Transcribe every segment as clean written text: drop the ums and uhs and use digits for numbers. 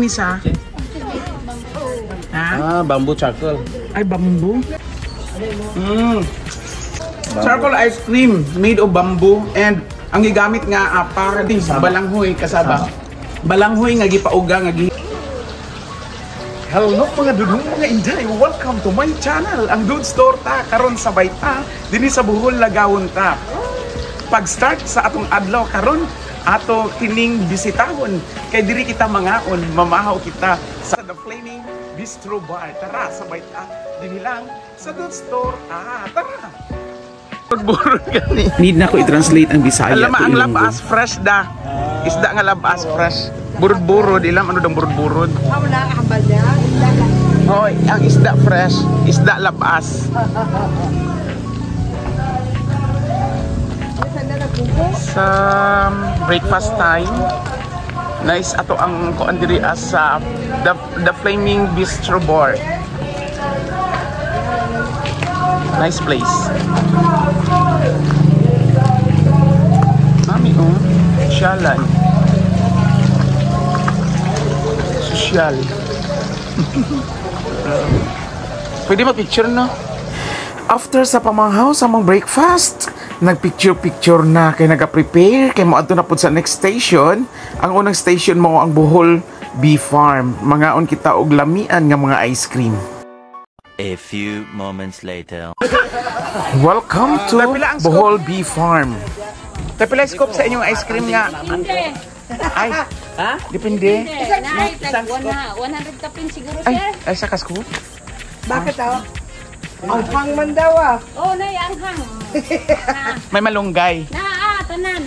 ni sa? Ha? Bamboo charcoal. Ay, bamboo. Charcoal ice cream made of bamboo and ang gigamit nga para din balanghoy kasaba. Balanghoy nga gipauga nga gi. Hello mga dudong mga inday, welcome to my channel. Ang Dude Store ta karon sa Bayta dinhi sa Bohol, Lagawon ta. Pag-start sa atong adlaw karon ato kining bisitahon kay diri kita mangaon, mamahaw kita sa The Flaming Bistro Bar. Tara sa Bayta dinhi lang sa Dude Store. Tara. Need na ko i-translate ang Bisaya. Alam ang labas fresh da. Isda nga labas fresh. Burod-burod, ilam ano dang burod-burod. Wala ka ba niya? Hoy, ang isda fresh, isda labas. Sa breakfast time, nice ato ang kuan diri as the Flaming Bistro Bar. Nice place. Mami, oh. Syalan. Sosyal. Pwede mag-picture, no? After sa pamanghaw sa mga breakfast, nag-picture-picture na kay naga-prepare kay mo adto na pud sa next station. Ang unang station mo ang Bohol Bee Farm. Mangaon kita og lamian nga mga ice cream. A few moments later. Welcome to Bohol Bee Farm. Tapila scoop sa inyong ice cream nga. Ay, ha? Depende. Ay, 100 kapin siguro, sir. Ay sa scoop? Bakit ako? Ang hang man daw ah. Oh, nay, ang hang. May malunggay. Tanan.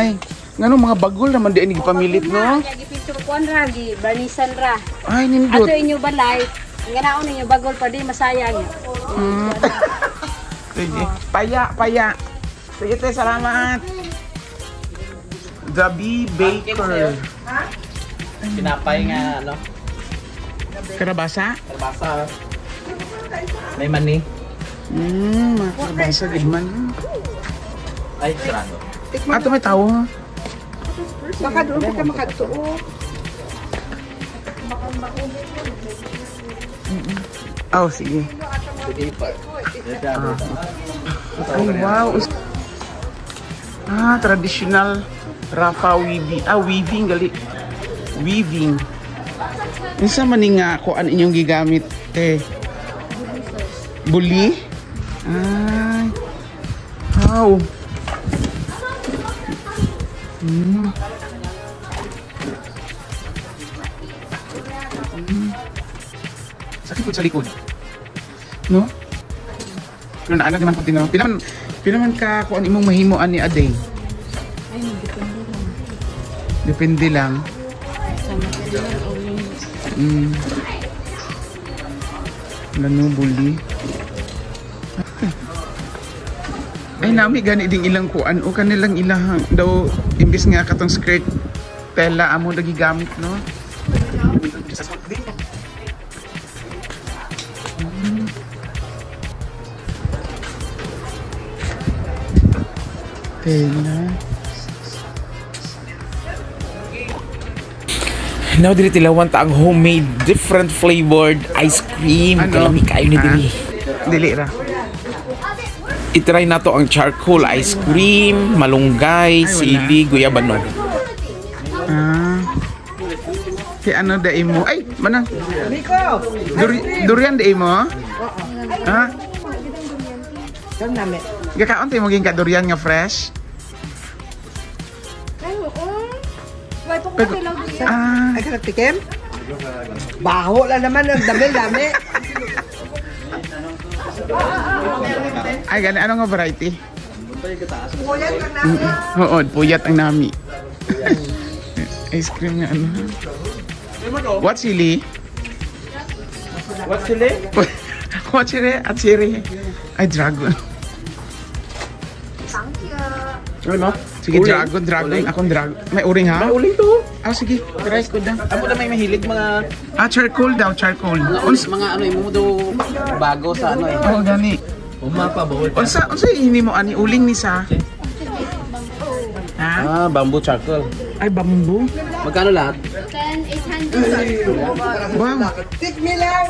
Ay, ngano mga bagol naman di ini gipamilit, no? Kaya gipicture ko ra, gibarnisan ra. Ay, nindot. Ato inyo balay. Nganaon ninyo bagol pa di masayang. Sige. Paya. Sige, te, salamat. The Bee Baker. Pinapay nga, ano? Karabasa? Kalabasa. May mani. Karabasa, gidman. Ay, sarado. Ato may tao, ha? Baka doon ka makatuo. Oh, sige. Ay, wow. Traditional Rafa weaving. Weaving gali. Weaving. Unsa man ni nga kuan inyong gigamit Buli? Ay. Wow. Sakit po sa likod. No? Pero naalag naman po tinaw. Pinaman ka kung imong mahimuan ni Aday. Ay, Depende lang. sa material o Nanubuli. Ay nami gani ding ilang kuan o kanilang ilahang daw imbis nga katong skirt tela amo lagi gamit, no? Tela. Now dili tilawan ta ang homemade different flavored ice cream. Kalami kayo ni dili. Dili ra. I-try na to ang charcoal ice cream, malunggay, sili, guyabano. Si ano dai mo? Ay, manang. Durian dai mo? Ha? Doon namin. Gakaon tayo maging ka-durian nga fresh? Ay, ka nagtikim? Baho lang naman ang dami-dami. Ay, gani. Ano nga variety? Puyat lang namin. Oo, puyat ang nami. Ice cream nga ano. What sili? What sili? What sili? At siri. Ay, dragon. Ano? Sige, dragon. Akong dragon. May uring ha? May uling to. Sige. Try ko daw. Amo na may mahilig mga... Charcoal daw. Charcoal. Mga ano, imo daw bago sa ano eh. Oo, gani. Umapa, bawal. Unsa ini mo ani uling ni sa? Ha? Bamboo charcoal. Ay, bamboo. Magkano lahat? 10,800. Wow. Tik me lang.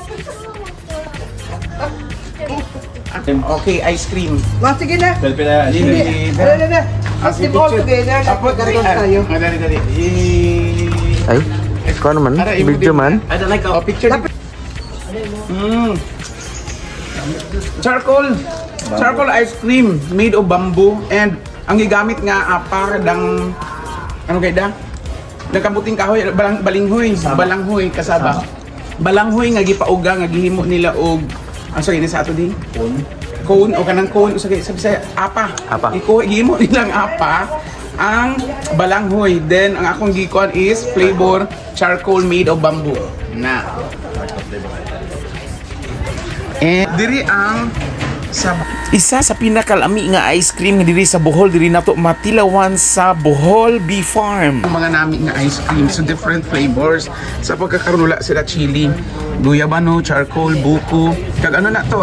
Okay, ice cream. Wah, sige na. Hindi. Ano na. Let's live all together. Nagpagkaroon tayo. Dali. Ay, kau naman? Video man? I don't like Oh, picture. Charcoal ice cream made of bamboo and ang gigamit nga para dang ano kay da? Nagkabuting kahoy balanghoy kasaba. Balanghoy nga gipauga nga gihimo nila og sorry ni sa ato din. Cone o kanang cone sabi sa apa. Gihimo nilang apa ang balanghoy. Then ang akong gikuan is flavor charcoal made of bamboo. Na. And diri ang isa sa pinakalami nga ice cream nga diri sa Bohol, diri nato matilawan sa Bohol Bee Farm. Mga nami nga ice cream so different flavors. Sa pagkakaroon wala sila chili, guyabano, charcoal, buko. Kag ano na to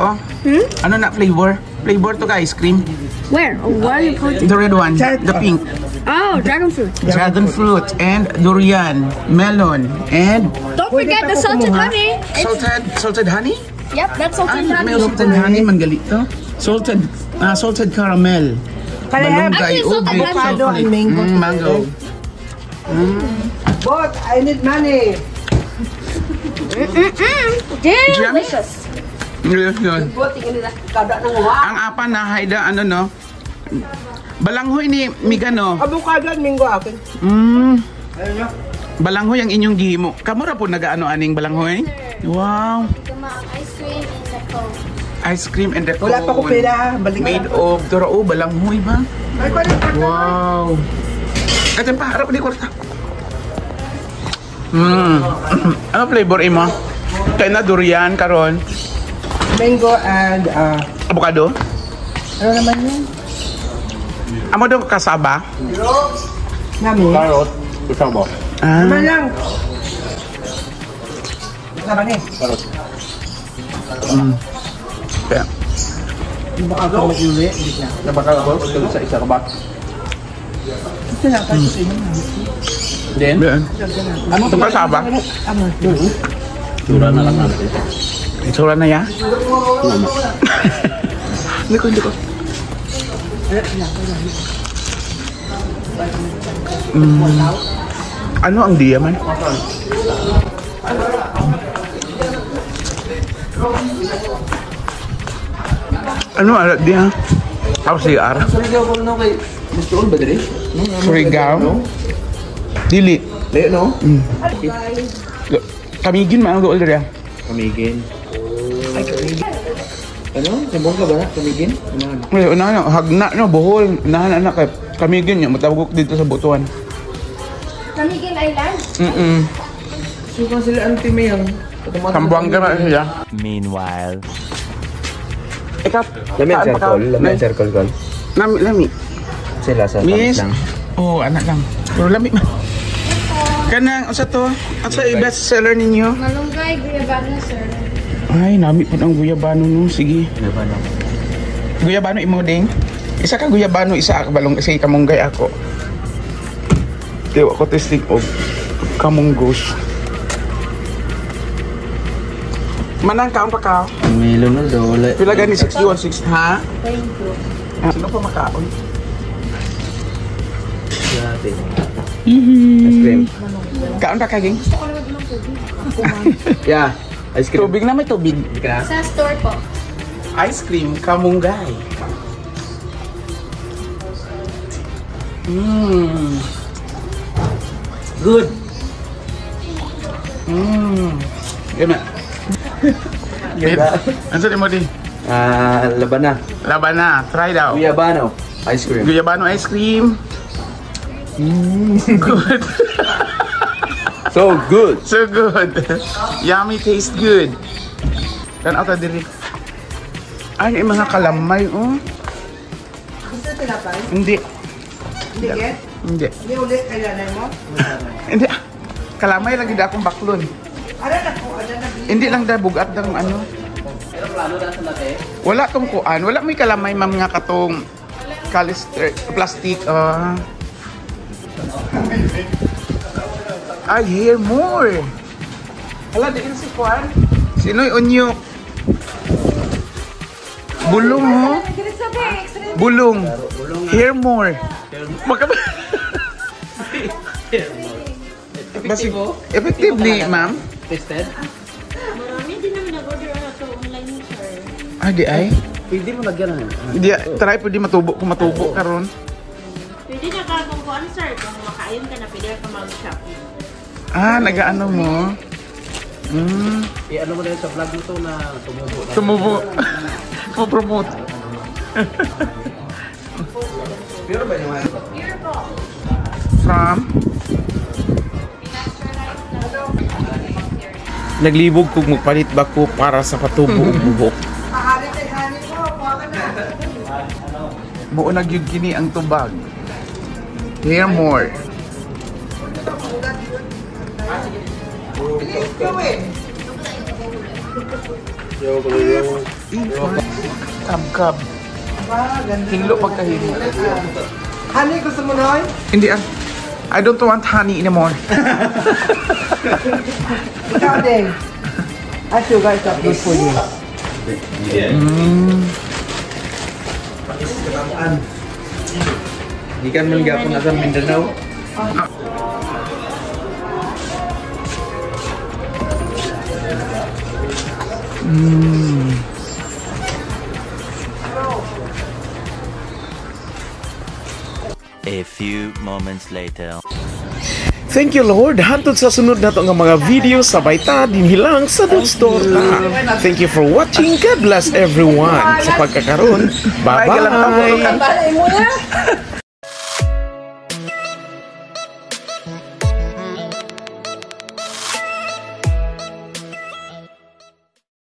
Ano na flavor? Flavor to ka ice cream. Where? Where are you putting? The red one, the pink. Oh, dragon fruit. Dragon fruit and durian, melon and Don't forget the salted honey. salted honey. Yep, that's salted honey. May salted honey man gali to. Salted caramel. Actually, salted avocado chocolate. and mango. Mango. But I need money. Delicious. Yun. But tingin nila kada nang wa. Ang apa na haida ano no? Balanghoy ni Migano. Avocado and mango akin. Balanghoy ang inyong gihimo. Kamura po nagaano aning balanghoy? Wow. Ice cream in the cone. Ice cream and the cone. Wala pa ko pera. Balik Made of dorao balanghoy ba? Ay, ko na. Wow. Ate pa harap di kwarta. Ano flavor imo? Kaya na durian karon. Mango and Avocado. ano naman yun? Amo daw kasaba. Nami. Kasama. Naman lang. Sarang eh. Kaya. Baka ako mag-iwi. Nabakal ako sa isa ka ba? Ito na, kasi sa inyo. Then, Yan. Ito kasaba. tura na lang natin. Itsura na ya. Hindi ko. Ano ang diyaman? Ano alat dia? How CR? Surigaw ko no kay Mr. Ol ba diri? Surigao? Dili. Leo no? Kamigin man ang dool diri. Kamigin. Ay, kamigin. Ano? Sabong ka ba? Kamigin? Ay, una hagna no Bohol. Unahan anak kay kamigin nya matawag dito sa Butuan. Camiguin Island. Suka sila anti mayang. Kambuanga man siya. Meanwhile. Ikaw, Lamin circle kon. Lami. Sila sa Miss. Oh, anak lang. Pero lami man. Kanang usa to, at sa best seller ninyo. Malunggay, guyabano, sir. Ay, nami po ang guyabano no. Sige. Guyabano imo ding. Isa ka guyabano, isa ka balong kasi kamunggay ako. Tiwa ko testing og kamunggos. Manang kaon pa ka? Milo na dole. Pila gani 6160 ha? Thank you. Sino pa makaon? Dati. Ice cream. Kaon pa kaging? Yeah. Ice cream. Tubig na may tubig. Ka. Sa store po. Ice cream kamunggay. Good. Gana. Ano sa mo din? Laban na. Laban na. Try daw. Guyabano. Ice cream. Guyabano ice cream. Good. So good. So good. Yummy, taste good. Kan ata diri. Ay, yung mga kalamay, oh. Gusto tinapay? Hindi. Hindi, get? Hindi. Hindi ulit kailanay mo? Hindi. Kalamay lagi da akong baklon. Ano na po? Ano na? Hindi lang da bugat ng ano. Pero plano na sa late. Wala tong kuan. Wala may kalamay ma'am nga katong plastic. I hear more. Hala, diin si Juan. Sino'y unyo? Bulong mo? Bulong. Hear more. Effectively, ma'am. Marami din namin nag-order na ito online, sir. Ah, di ay? Pwede mo lagyan na. Di, try pwede matubo kung matubo karon. Pwede na ka kung kuhan, sir. Kung makaayon ka na, pwede ka mag-shopping. Ah, nagaano mo? Ano mo na yun sa vlog mo to na tumubo. Tumubo. Mo-promote. Pero ba naman? From? Naglibog kung magpalit ba ko para sa patubo ug buhok. Maunag yun kini ang tubag. Hear more. Kab-kab. Hinglo pagkahimo. Honey, gusto mo noy? Hindi ah. I don't want honey anymore. Ikaw din. I feel guys are good for you. Di kan man gapon asam Mindanao. A few moments later. Thank you Lord. Hantod sa sunod na to nga mga video sabay ta dinhilang sa Dudes Torta. Thank you for watching. God bless everyone. Sa pagkakaroon. Bye-bye. Bye mo na.